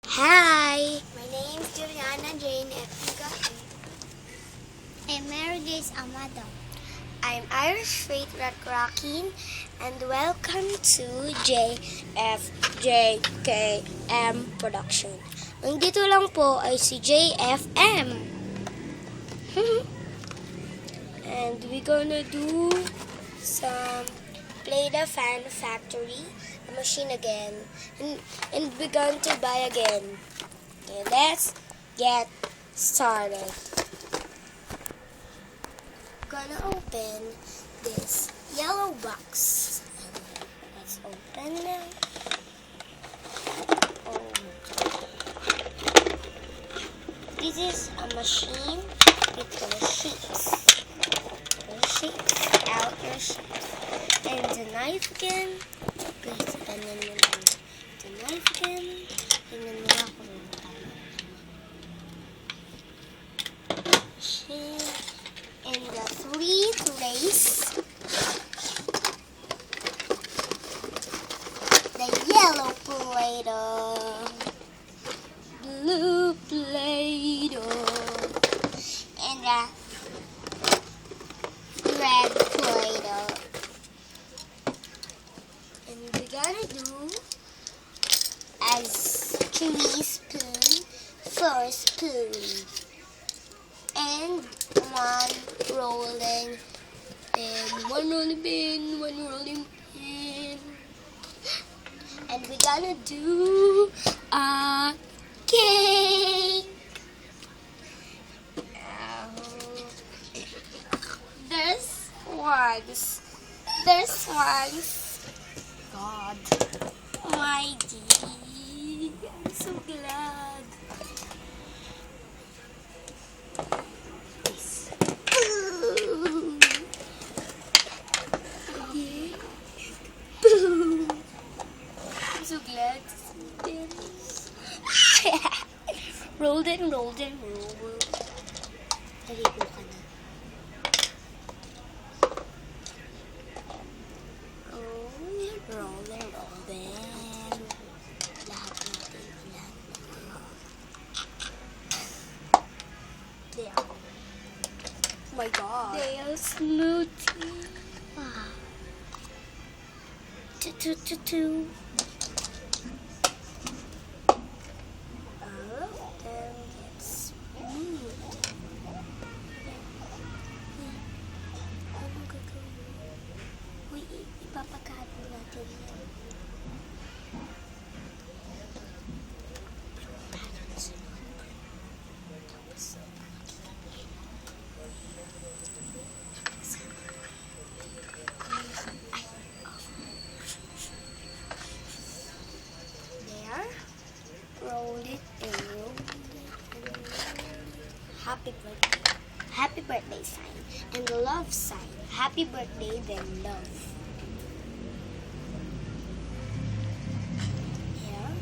Hi, my name is Juliana Jane Effiga. I'm Meredith Amado. I'm Irish Faith Rockin, and welcome to JFJKM Production. Ang dito lang po ay si JFM. And we're gonna do some Play the Fan Factory, a machine again, and we're going to buy again. Okay, let's get started. Gonna open this yellow box. Let's open it. Oh. This is a machine with your sheets. Your sheets, out your sheets. And the knife again. Guys, ganyan mo lang. The knife again. Ganyan mo lang kung machine. And the three trays. The yellow Play-Doh. Blue Play-Doh. And the red Play-Doh. And we're gonna do as 3 spoon, 4 spoon. And one rolling pin, one rolling pin, one rolling pin. And we're gonna do a cake. There's ones. There's ones. God. Mighty. I'm so glad. I'm so glad to see this. Rolled and rolled and rolled. Naligo ka na. Roll and roll and lahat natin ilan. There. Oh my God. They are smoothie. Wow. Two. All of them get smooth. Ano gagawin? Uy, ipapakain natin yan. There. Roll it and roll it. Happy birthday. Happy birthday sign. And the love sign. Happy birthday, then love. Here.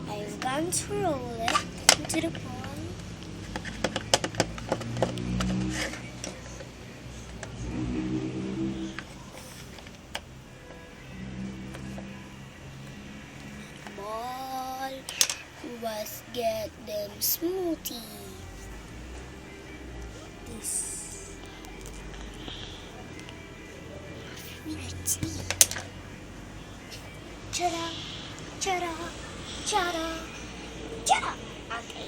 I've gone to roll it into the bowl. Ball. Let's get them smoothies. This. Ta-da! Ta-da! Ta-da! Ta-da! Okay.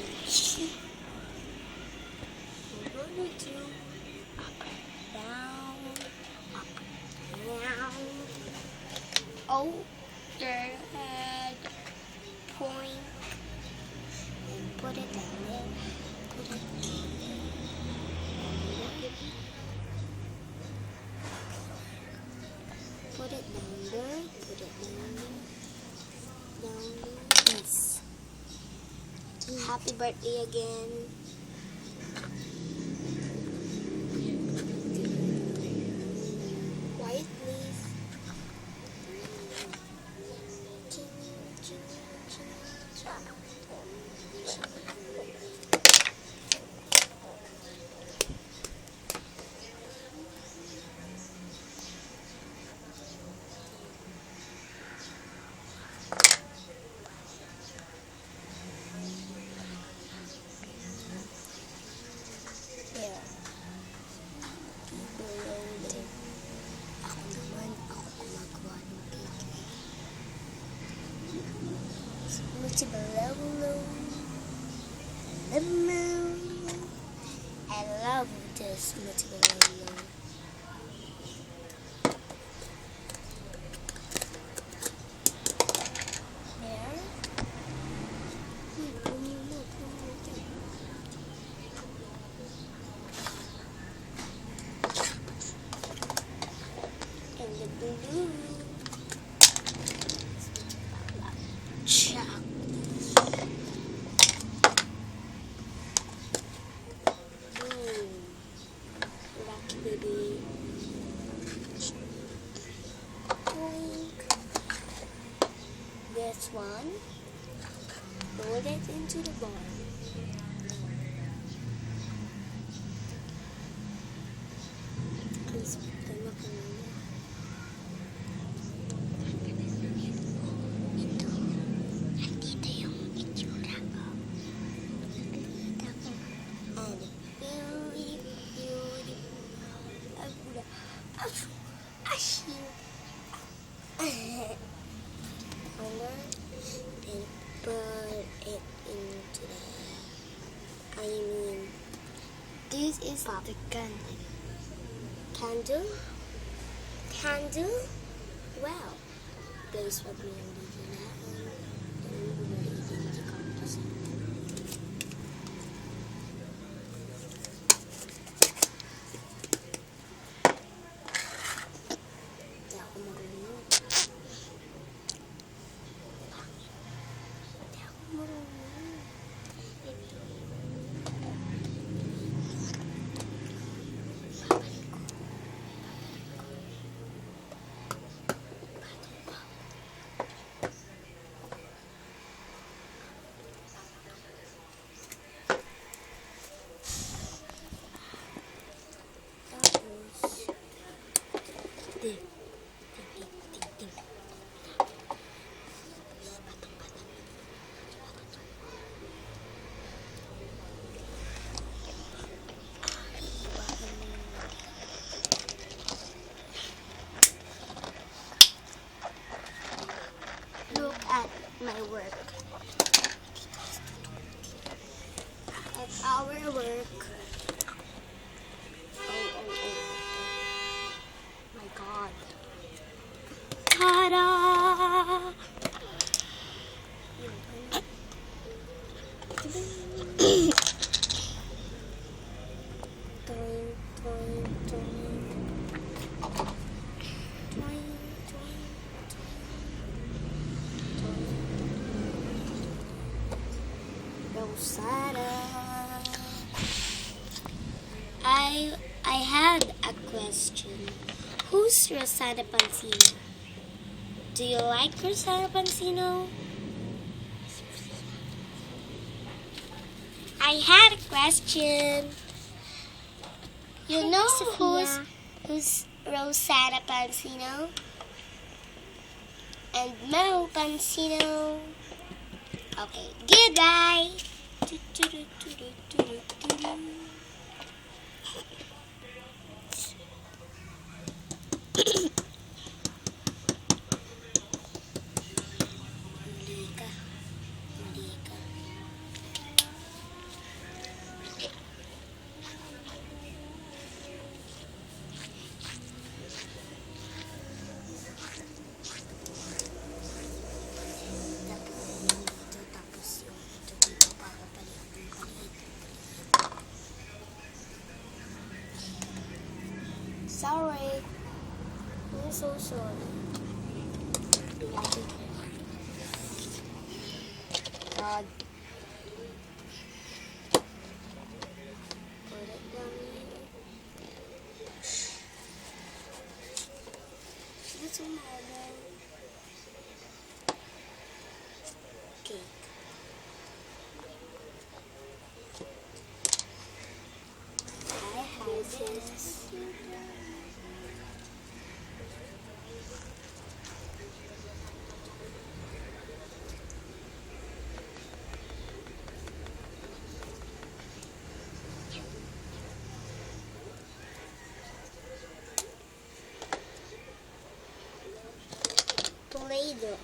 We're gonna do up, down, up, down. Overhead, point, and put it down there. Put it Put it down there. Put it down there. Down there. Yes. Happy birthday again. Quiet, please. Multi below. Lemon. I love this multi below. There. And the blue. Chuck. Rocky baby. Boink. This one. Load it into the bowl. And put it into this is the candle. Candle. Wow. Guys, wag mo yung dito na. Look at my work. At our work. Oh. My God. Ta-da! Rosada. I had a question. Who's Rosada Pansino? Do you like Rosada Pansino? I had a question. You know who's Rosada Pansino? And Mel Pansino. Okay, goodbye. Sorry. I'm so sorry. God. Put it down here. What's on my bed? Cake. I have this. Play-Doh.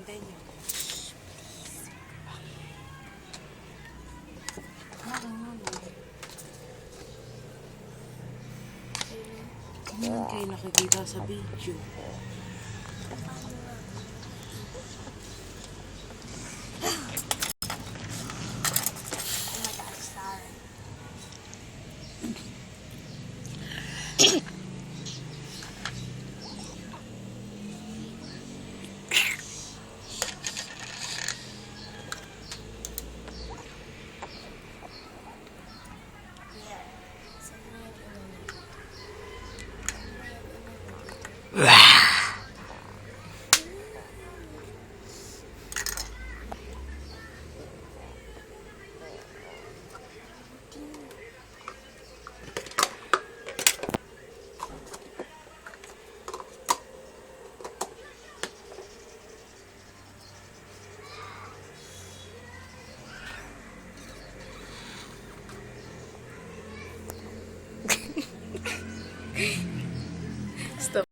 Hintayin niyo. Ano kayo nakikita sa video?